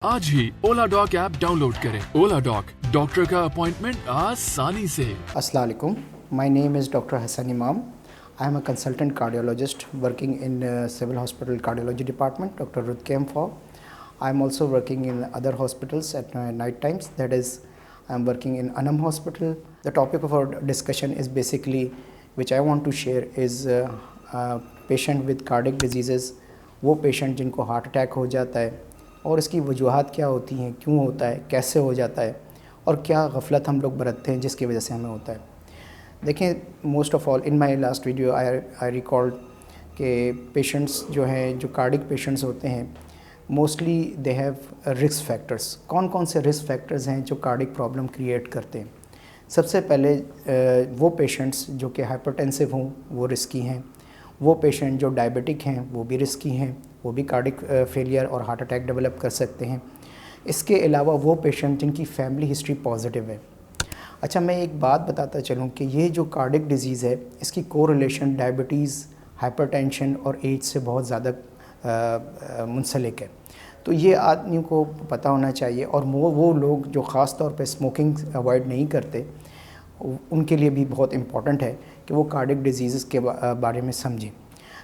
आज ही ओला dock app download करें। ओला dock, doctor का अपॉइंटमेंट आसानी से। Assalamu alaikum. My name is Dr. Hassan Imam. I am a consultant cardiologist working in Civil Hospital Cardiology Department, Dr. Rutkem for. I am also working in other hospitals at night times. That is, I am working in Anam Hospital. The topic of our discussion is basically, which I want to share, is patient with cardiac diseases. वो patient जिनको heart attack हो जाता है और इसकी वजूहात क्या होती हैं, क्यों होता है, कैसे हो जाता है और क्या गफलत हम लोग बरतते हैं जिसकी वजह से हमें होता है। देखें, most of all in my last video I record कि पेशेंट्स जो हैं, जो कार्डिक पेशेंट्स होते हैं, mostly they have risk factors. कौन कौन से रिस्क फैक्टर्स हैं जो कार्डिक प्रॉब्लम क्रिएट करते हैं? सबसे पहले वो पेशेंट्स जो कि हाइपरटेंसिव हों वो रिस्की हैं। वो पेशेंट जो डायबिटिक हैं वो भी रिस्की हैं, वो भी कार्डिक फेलियर और हार्ट अटैक डेवलप कर सकते हैं। इसके अलावा वो पेशेंट जिनकी फैमिली हिस्ट्री पॉजिटिव है। अच्छा, मैं एक बात बताता चलूँ कि ये जो कार्डिक डिजीज़ है इसकी कोरिलेशन डायबिटीज़, हाइपरटेंशन और एज से बहुत ज़्यादा मुंसलिक है। तो ये आदमी को पता होना चाहिए। और वो लोग जो ख़ास तौर पे स्मोकिंग अवॉइड नहीं करते, उनके लिए भी बहुत इम्पॉर्टेंट है कि वो कार्डिक डिजीज़ के बारे में समझें,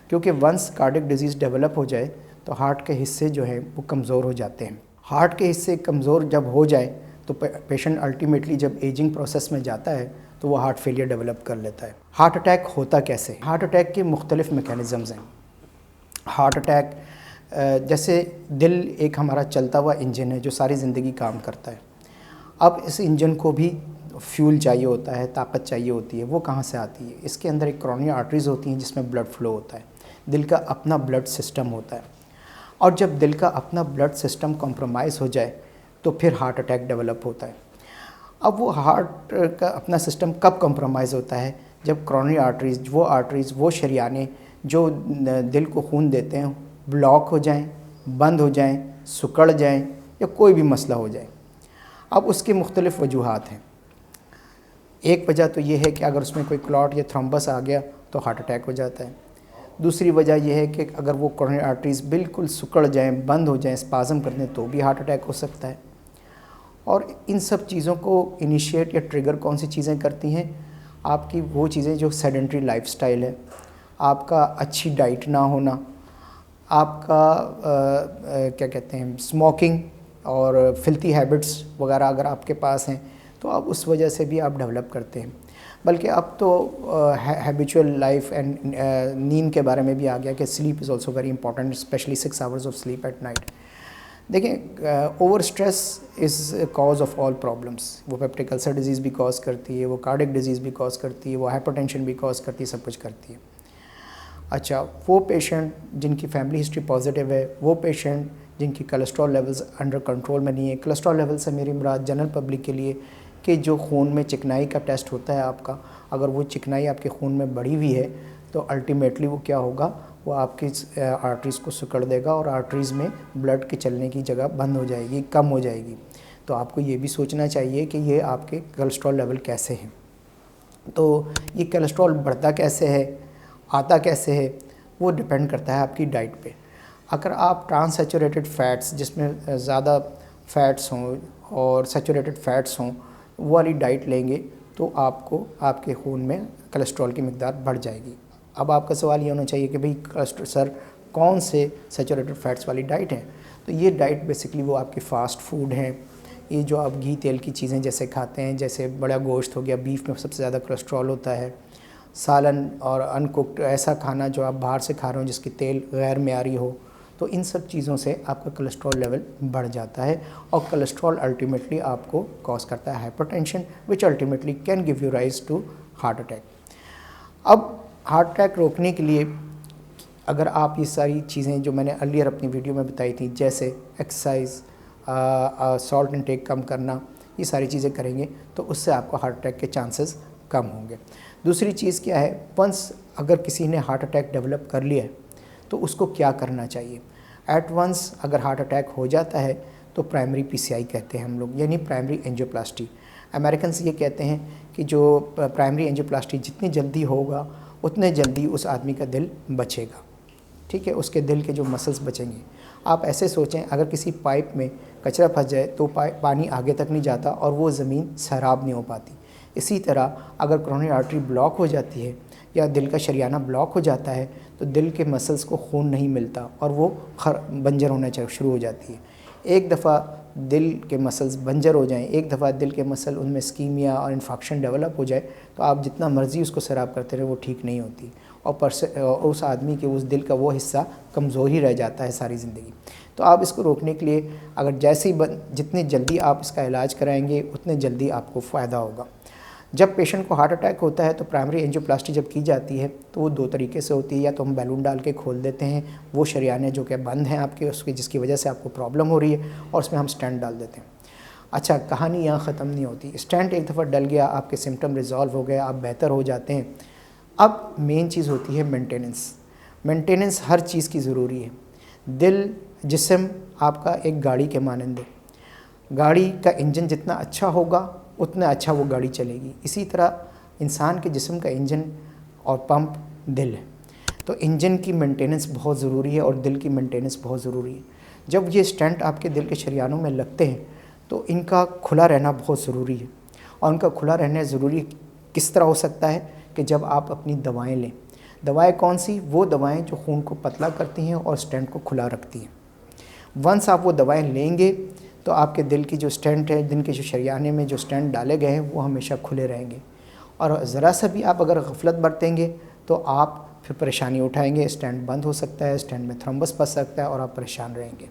क्योंकि वंस कार्डिक डिजीज़ डेवलप हो जाए तो हार्ट के हिस्से जो हैं वो कमज़ोर हो जाते हैं। हार्ट के हिस्से कमज़ोर जब हो जाए तो पेशेंट अल्टीमेटली जब एजिंग प्रोसेस में जाता है तो वो हार्ट फेलियर डेवलप कर लेता है। हार्ट अटैक होता कैसे? हार्ट अटैक के मुख्तलिफ़ मैकेनिज़म्स हैं। हार्ट अटैक जैसे दिल एक हमारा चलता हुआ इंजन है जो सारी ज़िंदगी काम करता है। अब इस इंजन को भी फ्यूल चाहिए होता है, ताकत चाहिए होती है। वो कहाँ से आती है? इसके अंदर एक करोनियल आर्टरीज़ होती हैं जिसमें ब्लड फ्लो होता है। दिल का अपना ब्लड सिस्टम होता है, और जब दिल का अपना ब्लड सिस्टम कॉम्प्रोमाइज़ हो जाए तो फिर हार्ट अटैक डेवलप होता है। अब वो हार्ट का अपना सिस्टम कब कॉम्प्रोमाइज़ होता है? जब करोनियल आर्टरीज़, वो शरियाने जो दिल को खून देते हैं, ब्लॉक हो जाएं, बंद हो जाएं, सिकुड़ जाएं या कोई भी मसला हो जाए। अब उसकी मुख्तलिफ़ वजूहात हैं। एक वजह तो ये है कि अगर उसमें कोई क्लॉट या थ्रोम्बस आ गया तो हार्ट अटैक हो जाता है। दूसरी वजह यह है कि अगर वो करोनियल आर्टरीज़ बिल्कुल सिकुड़ जाएं, बंद हो जाएं, स्पाज़म कर दें तो भी हार्ट अटैक हो सकता है। और इन सब चीज़ों को इनिशिएट या ट्रिगर कौन सी चीज़ें करती हैं? आपकी वो चीज़ें जो सेडेंटरी लाइफस्टाइल है, आपका अच्छी डाइट ना होना, आपका क्या कहते हैं, स्मोकिंग और फिल्थी हैबिट्स वगैरह अगर आपके पास हैं तो अब उस वजह से भी आप डेवलप करते हैं। बल्कि अब तो हैबिचुअल लाइफ एंड नींद के बारे में भी आ गया कि sleep is also very important, specially 6 hours of sleep at night. देखें, over stress is cause of all problems. वो पेप्टिक अल्सर डिजीज़ भी कॉज करती है, वो कार्डिक डिजीज़ भी कॉज करती है, वो हाइपरटेंशन भी कॉज करती है, सब कुछ करती है। अच्छा, वो पेशेंट जिनकी फैमिली हिस्ट्री पॉजिटिव है, वो पेशेंट जिनकी कोलेस्ट्रॉल लेवल्स अंडर कंट्रोल में नहीं है। कोलेस्ट्रॉल लेवल से मेरी मुराद जनरल पब्लिक के लिए कि जो खून में चिकनाई का टेस्ट होता है आपका, अगर वो चिकनाई आपके खून में बढ़ी हुई है तो अल्टीमेटली वो क्या होगा, वो आपकी आर्टरीज़ को सिकुड़ देगा और आर्टरीज़ में ब्लड के चलने की जगह बंद हो जाएगी, कम हो जाएगी। तो आपको ये भी सोचना चाहिए कि ये आपके कोलेस्ट्रॉल लेवल कैसे हैं। तो ये कोलेस्ट्रॉल बढ़ता कैसे है, आता कैसे है, वो डिपेंड करता है आपकी डाइट पे। अगर आप ट्रांस सैचुरेटेड फ़ैट्स, जिसमें ज़्यादा फ़ैट्स हों और सैचुरेटेड फ़ैट्स हों, वो वाली डाइट लेंगे तो आपको आपके खून में कोलेस्ट्रॉल की मिकदार बढ़ जाएगी। अब आपका सवाल ये होना चाहिए कि भाई सर कौन से सैचुरेटेड फ़ैट्स वाली डाइट है? तो ये डाइट बेसिकली वो आपके फ़ास्ट फूड हैं। ये जो आप घी तेल की चीज़ें जैसे खाते हैं, जैसे बड़ा गोश्त हो गया, बीफ में सबसे ज़्यादा कोलेस्ट्रॉल होता है। सालन और अनकुक्ड ऐसा खाना जो आप बाहर से खा रहे हो जिसकी तेल गैर मेयारी हो, तो इन सब चीज़ों से आपका कोलेस्ट्रॉल लेवल बढ़ जाता है। और कोलेस्ट्रॉल अल्टीमेटली आपको कॉज करता है hypertension, which ultimately can give you rise to heart attack. अब हार्ट अटैक रोकने के लिए अगर आप ये सारी चीज़ें जो मैंने अर्लियर अपनी वीडियो में बताई थी, जैसे एक्सरसाइज, सॉल्ट इनटेक कम करना, ये सारी चीज़ें करेंगे तो उससे आपको हार्ट अटैक के चांसेस कम होंगे। दूसरी चीज़ क्या है, वंस अगर किसी ने हार्ट अटैक डेवलप कर लिया है तो उसको क्या करना चाहिए? एट वंस अगर हार्ट अटैक हो जाता है तो प्राइमरी पीसीआई कहते हैं हम लोग, यानी प्राइमरी एंजियोप्लास्टी। अमेरिकन्स ये कहते हैं कि जो प्राइमरी एंजियोप्लास्टी जितनी जल्दी होगा उतने जल्दी उस आदमी का दिल बचेगा। ठीक है, उसके दिल के जो मसल्स बचेंगे। आप ऐसे सोचें, अगर किसी पाइप में कचरा फंस जाए तो पानी आगे तक नहीं जाता और वो ज़मीन सैराब नहीं हो पाती। इसी तरह अगर कोरोनरी आर्टरी ब्लॉक हो जाती है या दिल का शरियाना ब्लॉक हो जाता है तो दिल के मसल्स को खून नहीं मिलता और वो बंजर होना शुरू हो जाती है। एक दफ़ा दिल के मसल्स बंजर हो जाएं, एक दफ़ा दिल के मसल उनमें स्कीमिया और इन्फेक्शन डेवलप हो जाए तो आप जितना मर्ज़ी उसको सैराब करते रहे वो ठीक नहीं होती और उस आदमी के उस दिल का वो हिस्सा कमज़ोर ही रह जाता है सारी ज़िंदगी। तो आप इसको रोकने के लिए अगर जितनी जल्दी आप इसका इलाज कराएंगे उतने जल्दी आपको फ़ायदा होगा। जब पेशेंट को हार्ट अटैक होता है तो प्राइमरी एंजियोप्लास्टी जब की जाती है तो वो 2 तरीके से होती है, या तो हम बैलून डाल के खोल देते हैं वो शरियाने जो कि बंद हैं आपके उसकी जिसकी वजह से आपको प्रॉब्लम हो रही है, और उसमें हम स्टेंट डाल देते हैं। अच्छा, कहानी यहाँ ख़त्म नहीं होती। स्टेंट एक दफ़ा डल गया, आपके सिम्टम रिजॉल्व हो गए, आप बेहतर हो जाते हैं। अब मेन चीज़ होती है मेंटेनेंस हर चीज़ की ज़रूरी है। दिल जिस्म आपका एक गाड़ी के मानंद है। गाड़ी का इंजन जितना अच्छा होगा उतना अच्छा वो गाड़ी चलेगी। इसी तरह इंसान के जिस्म का इंजन और पंप दिल है। तो इंजन की मेंटेनेंस बहुत ज़रूरी है और दिल की मेंटेनेंस बहुत ज़रूरी है। जब ये स्टेंट आपके दिल के शरियानों में लगते हैं तो इनका खुला रहना बहुत ज़रूरी है। और उनका खुला रहना ज़रूरी किस तरह हो सकता है कि जब आप अपनी दवाएं लें। दवाएं कौन सी? वो दवाएं जो खून को पतला करती हैं और स्टेंट को खुला रखती हैं। वंस आप वो दवाएं लेंगे तो आपके दिल की जो स्टेंट है, दिल के जो शरियाने में जो स्टेंट डाले गए हैं वो हमेशा खुले रहेंगे। और ज़रा सा भी आप अगर गफलत बरतेंगे तो आप फिर परेशानी उठाएंगे, स्टेंट बंद हो सकता है, स्टेंट में थ्रोम्बस फंस सकता है और आप परेशान रहेंगे।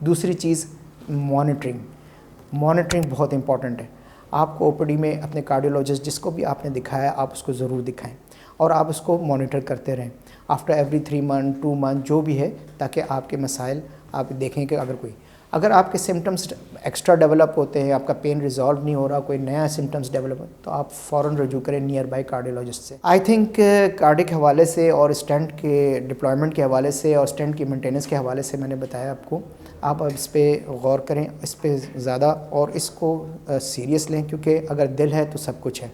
दूसरी चीज़ मॉनिटरिंग बहुत इंपॉर्टेंट है। आपको ओपीडी में अपने कार्डियोलॉजिस्ट जिसको भी आपने दिखाया आप उसको ज़रूर दिखाएं और आप उसको मॉनिटर करते रहें आफ्टर एवरी 3 मंथ 2 मंथ जो भी है, ताकि आपके मसाइल आप देखें कि अगर आपके सिम्टम्स एक्स्ट्रा डेवलप होते हैं, आपका पेन रिजॉल्व नहीं हो रहा, कोई नया सिम्टम्स डेवलप हो तो आप फ़ौरन रजू करें नियर बाई कार्डियोलॉजिस्ट से। आई थिंक कार्डिक के हवाले से और स्टेंट के डिप्लॉयमेंट के हवाले से और स्टेंट की मेंटेनेंस के हवाले से मैंने बताया आपको। आप अब इस पर गौर करें, इस पर ज़्यादा और इसको सीरियस लें, क्योंकि अगर दिल है तो सब कुछ है।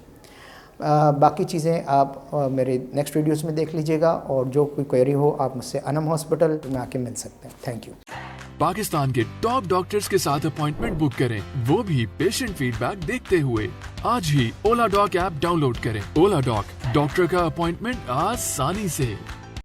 बाकी चीज़ें आप मेरे नेक्स्ट वीडियोज़ में देख लीजिएगा, और जो कोई क्वेरी हो आप मुझसे अनम हॉस्पिटल में आके मिल सकते हैं। Thank you. पाकिस्तान के टॉप डॉक्टर्स के साथ अपॉइंटमेंट बुक करें, वो भी पेशेंट फीडबैक देखते हुए। आज ही ओला डॉक ऐप डाउनलोड करें। ओला डॉक, डॉक्टर का अपॉइंटमेंट आसानी से।